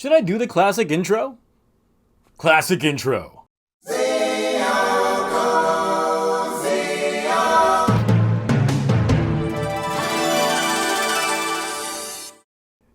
Should I do the classic intro? Classic intro.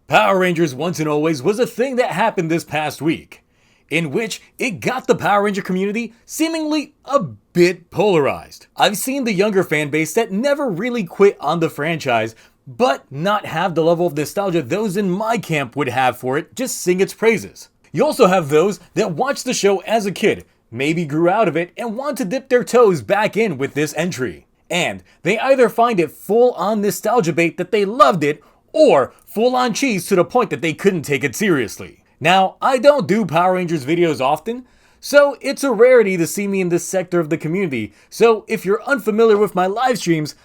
Power Rangers Once and Always was a thing that happened this past week, in which it got the Power Ranger community seemingly a bit polarized. I've seen the younger fan base that never really quit on the franchise, but not have the level of nostalgia those in my camp would have for it just sing its praises. You also have those that watched the show as a kid, maybe grew out of it, and want to dip their toes back in with this entry. And they either find it full-on nostalgia bait that they loved it, or full-on cheese to the point that they couldn't take it seriously. Now, I don't do Power Rangers videos often, so it's a rarity to see me in this sector of the community, so if you're unfamiliar with my live streams,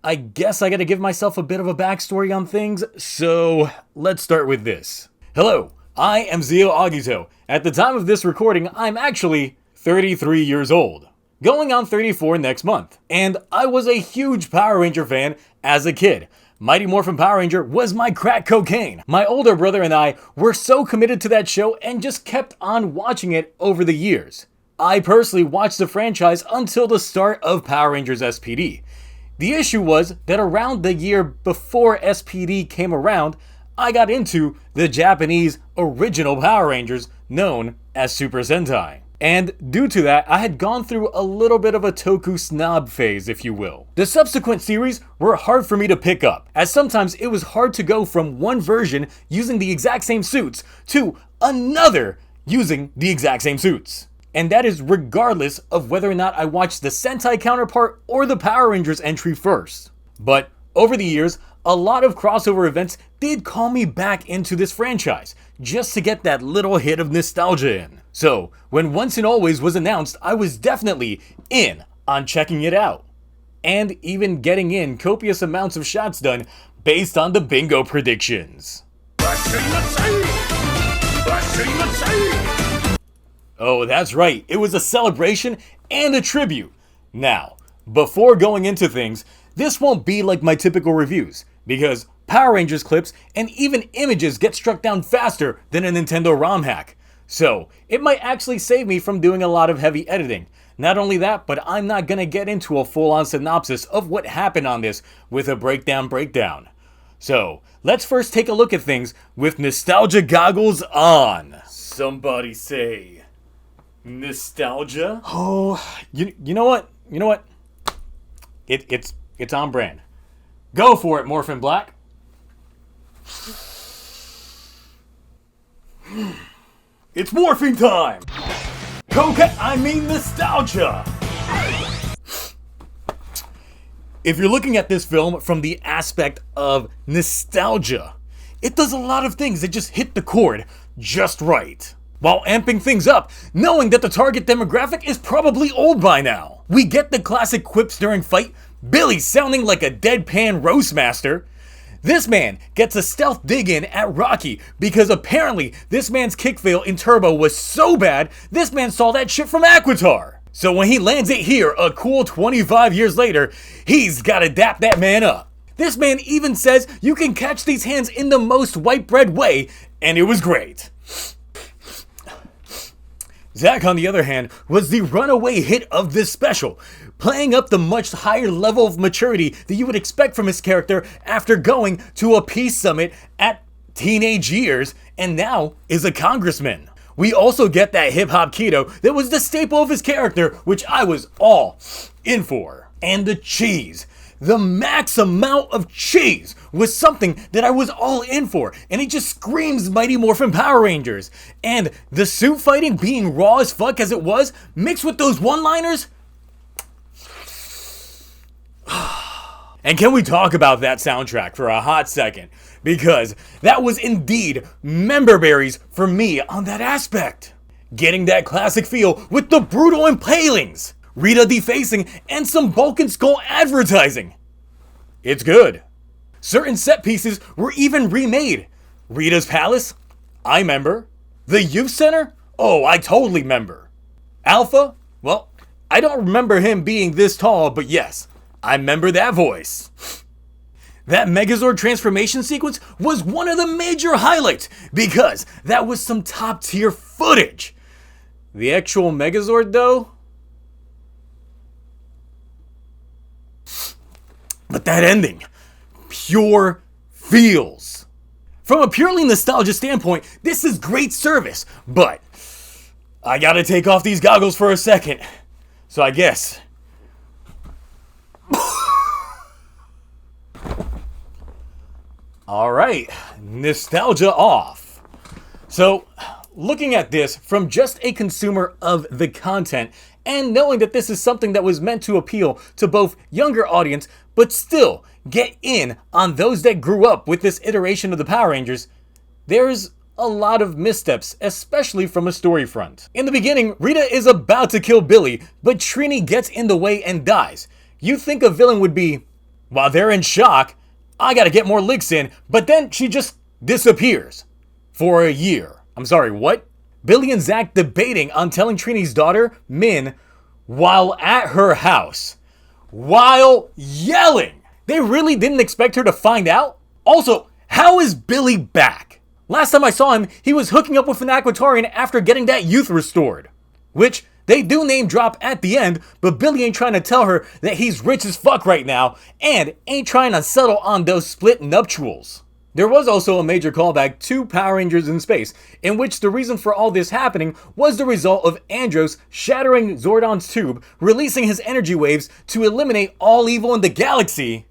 I guess I gotta give myself a bit of a backstory on things, so let's start with this. Hello, I am Zio Agito. At the time of this recording, I'm actually 33 years old, going on 34 next month, and I was a huge Power Ranger fan as a kid. Mighty Morphin Power Ranger was my crack cocaine. My older brother and I were so committed to that show and just kept on watching it over the years. I personally watched the franchise until the start of Power Rangers SPD. The issue was that around the year before SPD came around, I got into the Japanese original Power Rangers known as Super Sentai. And due to that, I had gone through a little bit of a toku snob phase, if you will. The subsequent series were hard for me to pick up, as sometimes it was hard to go from one version using the exact same suits to another using the exact same suits. And that is regardless of whether or not I watched the Sentai counterpart or the Power Rangers entry first. But over the years, a lot of crossover events did call me back into this franchise, just to get that little hit of nostalgia in. So, when Once and Always was announced, I was definitely in on checking it out. And even getting in copious amounts of shots done based on the bingo predictions. Oh, that's right, it was a celebration and a tribute. Now, before going into things, this won't be like my typical reviews, because Power Rangers clips and even images get struck down faster than a Nintendo ROM hack. So, it might actually save me from doing a lot of heavy editing. Not only that, but I'm not gonna get into a full-on synopsis of what happened on this with a breakdown. So, let's first take a look at things with nostalgia goggles on. Somebody say, nostalgia? Oh, you know what? It's on brand. Go for it, Morphin Black. It's morphing time! Nostalgia! If you're looking at this film from the aspect of nostalgia, it does a lot of things that just hit the chord just right, while amping things up, knowing that the target demographic is probably old by now. We get the classic quips during fight, Billy sounding like a deadpan roast master. This man gets a stealth dig in at Rocky because apparently this man's kick fail in Turbo was so bad, this man saw that shit from Aquitar. So when he lands it here a cool 25 years later, he's gotta dap that man up. This man even says you can catch these hands in the most white bread way, and it was great. Zack, on the other hand, was the runaway hit of this special, playing up the much higher level of maturity that you would expect from his character after going to a peace summit at teenage years and now is a congressman. We also get that hip-hop keto that was the staple of his character, which I was all in for. And the cheese. The max amount of cheese was something that I was all in for, and it just screams Mighty Morphin Power Rangers. And the suit fighting being raw as fuck as it was, mixed with those one-liners. And can we talk about that soundtrack for a hot second? Because that was indeed member berries for me on that aspect. Getting that classic feel with the brutal impalings, Rita defacing, and some Bulk and Skull advertising. It's good. Certain set pieces were even remade. Rita's Palace? I remember. The Youth Center? Oh, I totally remember. Alpha? Well, I don't remember him being this tall, but yes, I remember that voice. That Megazord transformation sequence was one of the major highlights because that was some top tier footage. The actual Megazord though? But that ending, pure feels. From a purely nostalgia standpoint, this is great service, but I gotta take off these goggles for a second. So I guess. Alright, nostalgia off. So, looking at this from just a consumer of the content, and knowing that this is something that was meant to appeal to both younger audience, but still get in on those that grew up with this iteration of the Power Rangers, there's a lot of missteps, especially from a story front. In the beginning, Rita is about to kill Billy, but Trini gets in the way and dies. You think a villain would be, while they're in shock, I gotta get more licks in, but then she just disappears. For a year. I'm sorry, what? Billy and Zach debating on telling Trini's daughter, Min, while at her house. While yelling! They really didn't expect her to find out? Also, how is Billy back? Last time I saw him, he was hooking up with an Aquatarian after getting that youth restored. Which, they do name drop at the end, but Billy ain't trying to tell her that he's rich as fuck right now, and ain't trying to settle on those split nuptials. There was also a major callback to Power Rangers in Space, in which the reason for all this happening was the result of Andros shattering Zordon's tube, releasing his energy waves to eliminate all evil in the galaxy.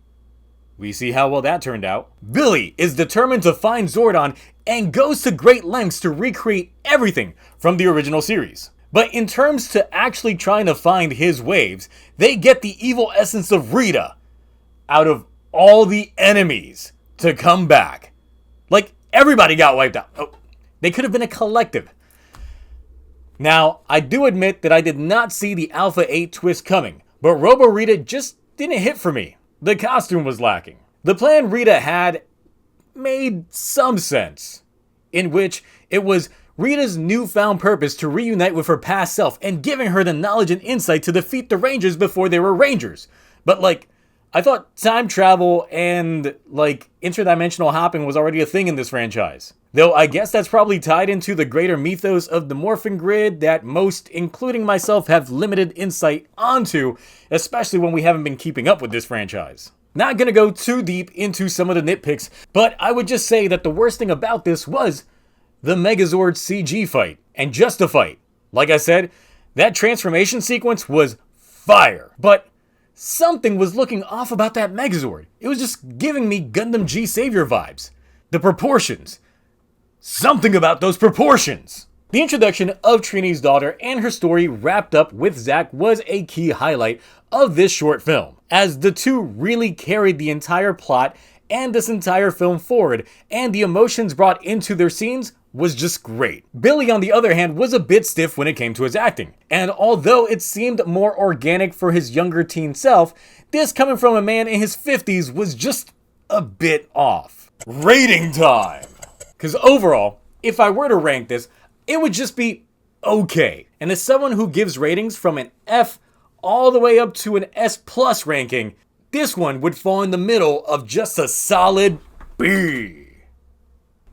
We see how well that turned out. Billy is determined to find Zordon and goes to great lengths to recreate everything from the original series. But in terms to actually trying to find his waves, they get the evil essence of Rita out of all the enemies to come back. Like, everybody got wiped out. Oh, they could have been a collective. Now, I do admit that I did not see the Alpha 8 twist coming, but Robo Rita just didn't hit for me. The costume was lacking. The plan Rita had made some sense, in which it was Rita's newfound purpose to reunite with her past self and giving her the knowledge and insight to defeat the Rangers before they were Rangers. But like, I thought time travel and like interdimensional hopping was already a thing in this franchise. Though I guess that's probably tied into the greater mythos of the morphin grid that most, including myself, have limited insight onto, especially when we haven't been keeping up with this franchise. Not gonna go too deep into some of the nitpicks, but I would just say that the worst thing about this was the Megazord CG fight, and just a fight. Like I said, that transformation sequence was fire, but something was looking off about that Megazord. It was just giving me Gundam G Savior vibes. The proportions. Something about those proportions. The introduction of Trini's daughter and her story wrapped up with Zack was a key highlight of this short film, as the two really carried the entire plot and this entire film forward, and the emotions brought into their scenes was just great. Billy, on the other hand, was a bit stiff when it came to his acting, and although it seemed more organic for his younger teen self, this coming from a man in his 50s was just a bit off. Rating time! Because overall, if I were to rank this, it would just be okay. And as someone who gives ratings from an F all the way up to an S+ ranking, this one would fall in the middle of just a solid B.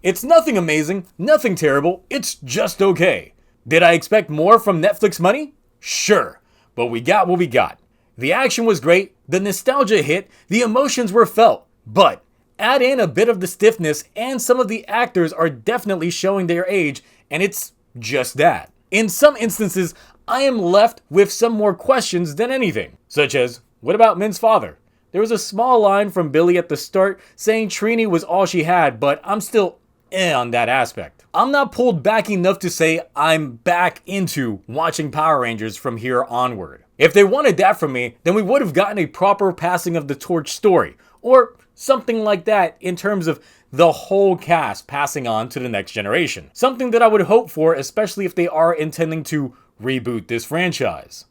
It's nothing amazing, nothing terrible, it's just okay. Did I expect more from Netflix money? Sure, but we got what we got. The action was great, the nostalgia hit, the emotions were felt, but add in a bit of the stiffness and some of the actors are definitely showing their age, and it's just that. In some instances, I am left with some more questions than anything, such as, what about Min's father? There was a small line from Billy at the start saying Trini was all she had, but I'm still on that aspect. I'm not pulled back enough to say I'm back into watching Power Rangers from here onward. If they wanted that from me, then we would have gotten a proper passing of the torch story, or something like that in terms of the whole cast passing on to the next generation. Something that I would hope for, especially if they are intending to reboot this franchise.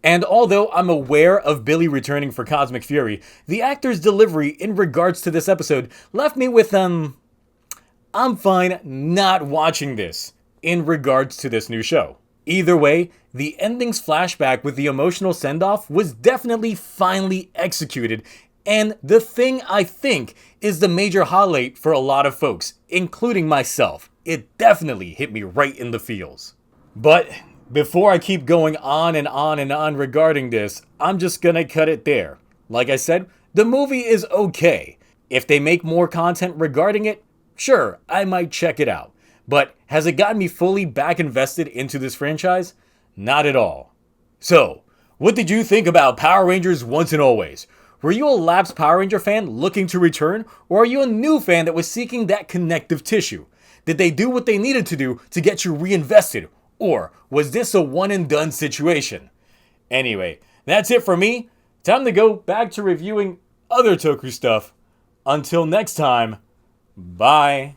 And although I'm aware of Billy returning for Cosmic Fury, the actor's delivery in regards to this episode left me with, I'm fine not watching this in regards to this new show. Either way, the ending's flashback with the emotional send-off was definitely finely executed, And the thing I think is the major highlight for a lot of folks, including myself. It definitely hit me right in the feels. But before I keep going on and on and on regarding this, I'm just gonna cut it there. Like I said, the movie is okay. If they make more content regarding it, sure, I might check it out. But has it gotten me fully back invested into this franchise? Not at all. So, what did you think about Power Rangers Once and Always? Were you a lapsed Power Ranger fan looking to return, or are you a new fan that was seeking that connective tissue? Did they do what they needed to do to get you reinvested, or was this a one and done situation? Anyway, that's it for me. Time to go back to reviewing other Toku stuff. Until next time, bye.